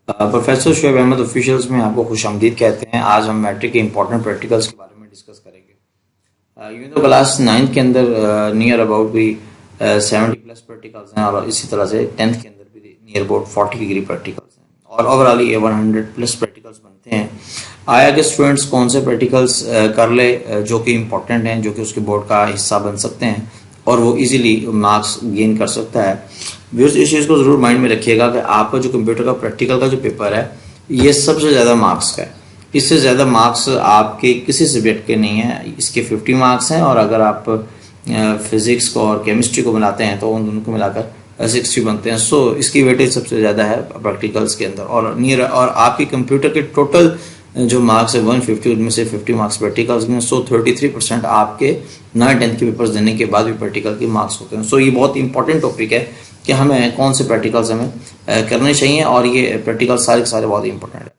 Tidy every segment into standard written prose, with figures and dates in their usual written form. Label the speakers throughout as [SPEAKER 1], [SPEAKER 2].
[SPEAKER 1] Professor Shoaib Ahmad officials में आपको खुशामदीद कहते हैं। आज हम मैट्रिक के इंपॉर्टेंट प्रैक्टिकल्स के बारे में डिस्कस करेंगे। यूँ तो क्लास 9th के अंदर नियर अबाउट भी 70 प्लस प्रैक्टिकल्स हैं और इसी तरह से 10th के अंदर भी नियर अबाउट 40 डिग्री प्रैक्टिकल्स हैं और ओवरऑल ये 100 प्लस प्रैक्टिकल्स बनते हैं। आया कि स्टूडेंट्स कौन से प्रैक्टिकल्स कर ले जो कि इम्पोर्टेंट हैं, जो कि उसके बोर्ड का हिस्सा बन सकते हैं और वो इजीली मार्क्स गेन कर सकता है। व्यूअर्स, इस चीज़ को ज़रूर माइंड में रखिएगा कि आपका जो कंप्यूटर का प्रैक्टिकल का जो पेपर है ये सबसे ज़्यादा मार्क्स का है। इससे ज़्यादा मार्क्स आपके किसी सब्जेक्ट के नहीं है। इसके 50 मार्क्स हैं और अगर आप फिज़िक्स को और केमिस्ट्री को मिलाते हैं तो उन दोनों को मिलाकर 60 बनते हैं। सो इसकी वेटेज सबसे ज़्यादा है प्रैक्टिकल्स के अंदर और आपकी कंप्यूटर के टोटल जो मार्क्स है 150, उनमें से 50 मार्क्स प्रैक्टिकल्स में। सो 33% आपके 9th-10th के पेपर्स देने के बाद भी प्रैक्टिकल के मार्क्स होते हैं। सो ये बहुत इंपॉर्टेंट टॉपिक है कि हमें कौन से प्रैक्टिकल्स हमें करने चाहिए और ये प्रैक्टिकल सारे के सारे बहुत इंपॉर्टेंट है।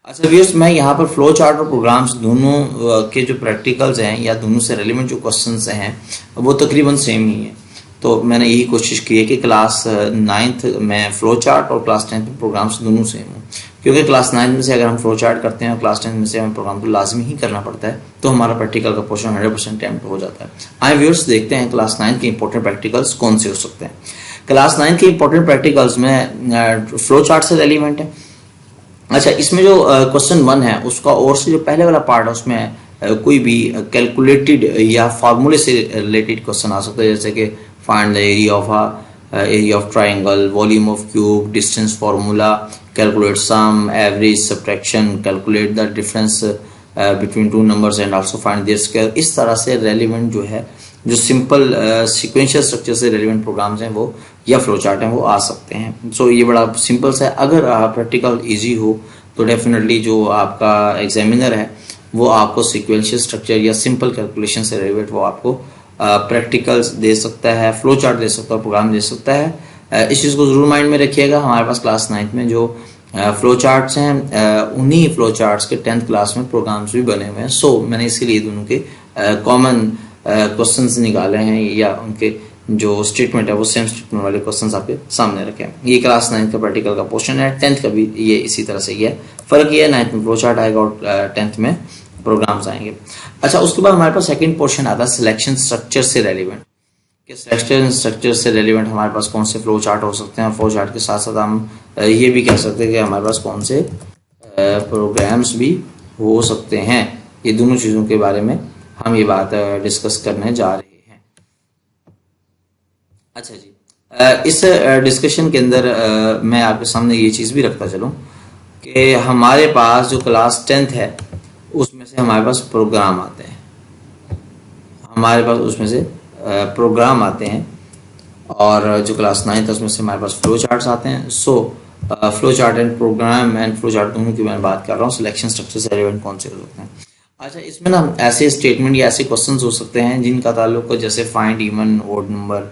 [SPEAKER 1] अच्छा व्यूअर्स, मैं यहाँ पर फ्लो चार्ट और प्रोग्राम्स दोनों के जो प्रैक्टिकल्स हैं या दोनों से रेलिवेंट जो क्वेश्चंस हैं वो तकरीबन सेम ही है। तो मैंने यही कोशिश की है कि क्लास 9th में फ्लो चार्ट और क्लास 10th में प्रोग्राम्स दोनों सेम हो, क्योंकि क्लास 9th में से अगर हम फ्लो चार्ट करते हैं और क्लास 10th में से हमें प्रोग्राम तो लाजमी ही करना पड़ता है, तो हमारा प्रैक्टिकल का पोर्शन 100% अटेम्प्ट हो जाता है। आइए व्यूअर्स, देखते हैं क्लास 9th के इंपॉर्टेंट प्रैक्टिकल्स कौन से हो सकते हैं। क्लास 9th के इंपॉर्टेंट प्रैक्टिकल्स में फ्लो चार्ट से रेलिवेंट है। अच्छा, इसमें जो क्वेश्चन 1 है उसका और से जो पहले वाला पार्ट है उसमें कोई भी कैलकुलेटेड या फार्मूले से रिलेटेड क्वेश्चन आ सकता है, जैसे कि find the area of triangle, volume of cube, distance formula, calculate sum, average, subtraction, calculate the difference between two numbers and also find their square. इस तरह से रेलिवेंट जो है, जो सिंपल सीक्वेंशियल स्ट्रक्चर से रेलिवेंट प्रोग्राम्स हैं वो या फ्लो चार्ट हैं वो आ सकते हैं। सो ये बड़ा सिंपल सा है। अगर प्रैक्टिकल इजी हो तो डेफिनेटली जो आपका एग्जामिनर है वो आपको सीक्वेंशियल स्ट्रक्चर या सिंपल कैलकुलेशन से रिलेटेड वो आपको प्रैक्टिकल्स दे सकता है, फ्लो चार्ट दे सकता है, प्रोग्राम दे सकता है। इस चीज़ को जरूर माइंड में रखिएगा। हमारे पास क्लास 9th में जो फ्लो चार्ट्स हैं उन्हीं फ्लो चार्ट्स के 10th क्लास में प्रोग्राम्स भी बने हुए हैं। सो मैंने इसीलिए दोनों के कॉमन क्वेश्चंस निकाले हैं या उनके जो स्टेटमेंट है वो सेम स्टेटमेंट वाले क्वेश्चंस आपके सामने रखे हैं। ये क्लास 9th का प्रैक्टिकल का पोर्शन है, 10th का भी ये इसी तरह से ही है। फर्क ये है 9th में फ्लो चार्ट आएगा और 10th में प्रोग्राम्स आएंगे। अच्छा, उसके बाद हमारे पास सेकंड पोर्शन आता है सिलेक्शन स्ट्रक्चर से रेलिवेंट। कि सिलेक्शन स्ट्रक्चर से रेलिवेंट हमारे पास कौन से फ्लो चार्ट हो सकते हैं। फ्लो चार्ट के साथ साथ हम ये भी कह सकते हैं कि हमारे पास कौन से प्रोग्राम्स भी हो सकते हैं। ये दोनों चीज़ों के बारे में हम ये बात डिस्कस करने जा रहे हैं। अच्छा जी, इस डिस्कशन के अंदर मैं आपके सामने ये चीज़ भी रखता चलूँ कि हमारे पास जो क्लास 10th है उसमें से हमारे पास प्रोग्राम आते हैं। हमारे पास उसमें से प्रोग्राम आते हैं और जो क्लास 9th है उसमें से हमारे पास फ्लो चार्ट्स आते हैं। So flow chart and program and flow chart दोनों की मैं बात कर रहा हूँ। सिलेक्शन स्ट्रक्चर से रिलेवेंट कौन से हो सकते हैं। अच्छा, इसमें ना ऐसे स्टेटमेंट या ऐसे क्वेश्चंस हो सकते हैं जिनका ताल्लुक जैसे find even odd number,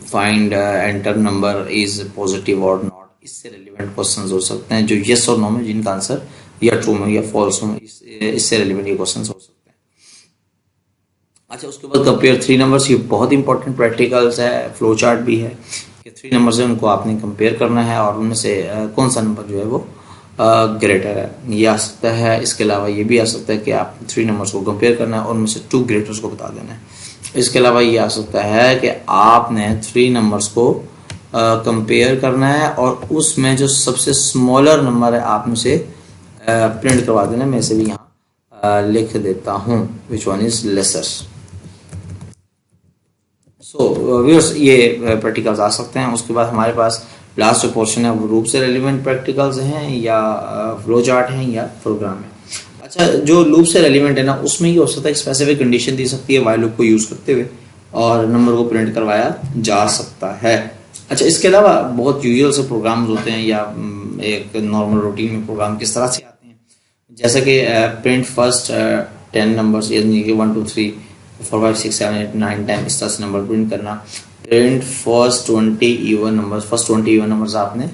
[SPEAKER 1] find enter number is positive और नॉट, इससे रिलेवेंट क्वेश्चंस हो सकते हैं जो यस और नो में, जिनका आंसर या ट्रू में या फॉल्स में, इससे रिलेवेंट ये क्वेश्चंस हो सकते हैं। अच्छा, उसके बाद कंपेयर 3 नंबर्स, ये बहुत इंपॉर्टेंट प्रैक्टिकल्स है, फ्लो चार्ट भी है कि 3 नंबर्स है उनको आपने कंपेयर करना है और उनमें से कौन सा नंबर जो है वो ग्रेटर है, ये आ सकता है। इसके अलावा ये भी आ सकता है कि आप 3 नंबर्स को कंपेयर करना है और उनमें से 2 ग्रेटर्स को बता देना है। इसके अलावा ये आ सकता है कि आपने 3 नंबर्स को कंपेयर करना है और उसमें जो सबसे स्मॉलर नंबर है आप में से प्रिंट करवा देना। मैं इसे भी यहाँ लिख देता हूँ, which one is lesser. So viewers, ये प्रैक्टिकल्स आ सकते हैं। उसके बाद हमारे पास लास्ट जो पोर्शन है वो रूप से रेलिवेंट प्रैक्टिकल्स हैं या फ्लो चार्ट हैं या प्रोग्राम है। अच्छा, जो लूप से रेलिवेंट है ना उसमें ये हो सकता है कि स्पेसिफिक कंडीशन दी सकती है व्हाइल लूप को यूज करते हुए और नंबर को प्रिंट करवाया जा सकता है। अच्छा, इसके अलावा बहुत यूजुअल से प्रोग्राम्स होते हैं या एक नॉर्मल रूटीन में प्रोग्राम किस तरह से आते हैं, जैसे कि प्रिंट फर्स्ट 10 नंबर्स, यानी कि 1 2 3 4 5 6 7 8 9 10, इस तरह से नंबर प्रिंट करना। Print first 20 even numbers, first 20 even numbers आपने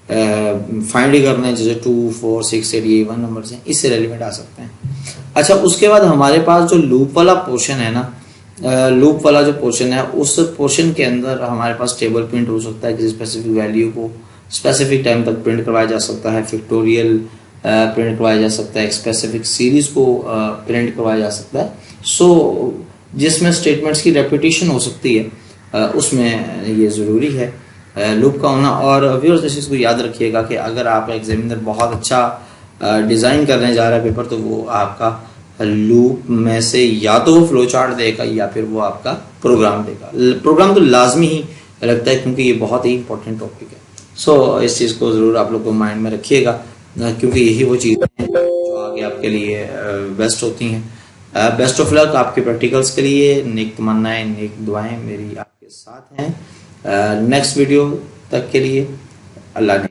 [SPEAKER 1] फाइंड ही करना है, जैसे 2 4 6 8 ये इवन नंबर्स हैं, इससे रेलिवेंट आ सकते हैं। अच्छा, उसके बाद हमारे पास जो लूप वाला पोर्शन है ना, लूप वाला जो पोर्शन है उस पोर्शन के अंदर हमारे पास टेबल प्रिंट हो सकता है किसी स्पेसिफिक वैल्यू को स्पेसिफिक टाइम तक प्रिंट करवाया जा सकता है, पिक्टोरियल प्रिंट करवाया जा सकता है, एक स्पेसिफिक सीरीज को प्रिंट करवाया जा सकता है। सो जिसमें स्टेटमेंट्स की रेपिटेशन हो सकती है उसमें ये ज़रूरी है लूप का होना। और व्यूअर्स इस चीज़ को याद रखिएगा कि अगर आप एग्जामिनर बहुत अच्छा डिज़ाइन करने जा रहा है पेपर, तो वो आपका लूप में से या तो वो फ्लो चार्ट देगा या फिर वो आपका प्रोग्राम देगा। प्रोग्राम तो लाजमी ही लगता है क्योंकि ये बहुत ही इंपॉर्टेंट टॉपिक है। सो इस चीज़ को ज़रूर आप लोग को माइंड में रखिएगा क्योंकि यही वो चीज़ें हैं जो आगे आपके लिए बेस्ट होती हैं। बेस्ट ऑफ लक आपके प्रैक्टिकल्स के लिए। नेक तमन्नाएं, नेक दुआएं मेरी आपके साथ हैं। नेक्स्ट वीडियो तक के लिए अल्लाह ने